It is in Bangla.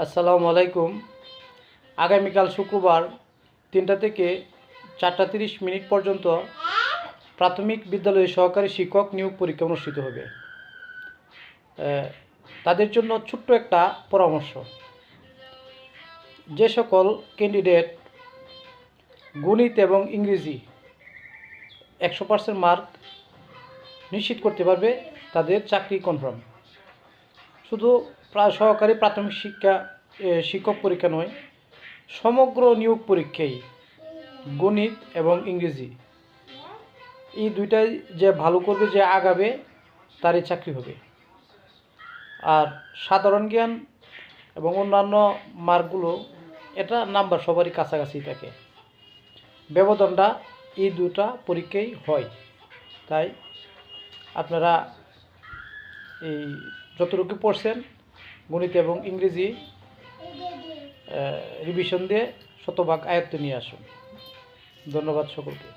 আসসালামু আলাইকুম। আগামীকাল শুক্রবার 3টা থেকে 4:30 পর্যন্ত প্রাথমিক বিদ্যালয়ে সহকারী শিক্ষক নিয়োগ পরীক্ষা অনুষ্ঠিত হবে। তাদের জন্য ছোট্ট একটা পরামর্শ, যে সকল ক্যান্ডিডেট গণিত এবং ইংরেজি 100% মার্ক নিশ্চিত করতে পারবে তাদের চাকরি কনফার্ম। শুধু সহকারী প্রাথমিক শিক্ষক পরীক্ষা নয়, সমগ্র নিয়োগ পরীক্ষায় গণিত এবং ইংরেজি এই দুইটাই যে ভালো করবে, যে আগাবে, তারই চাকরি হবে। আর সাধারণ জ্ঞান এবং অন্যান্য মার্কগুলো, এটা নাম্বার সবারই কাছাকাছি থাকে। ব্যবধানটা এই দুটা পরীক্ষায় হয়। তাই আপনারা এই যতটুকু পড়ছেন গণিত এবং ইংরেজি রিভিশন দিয়ে শতভাগ আয়ত্তে নিয়ে আসুন। ধন্যবাদ সকলকে।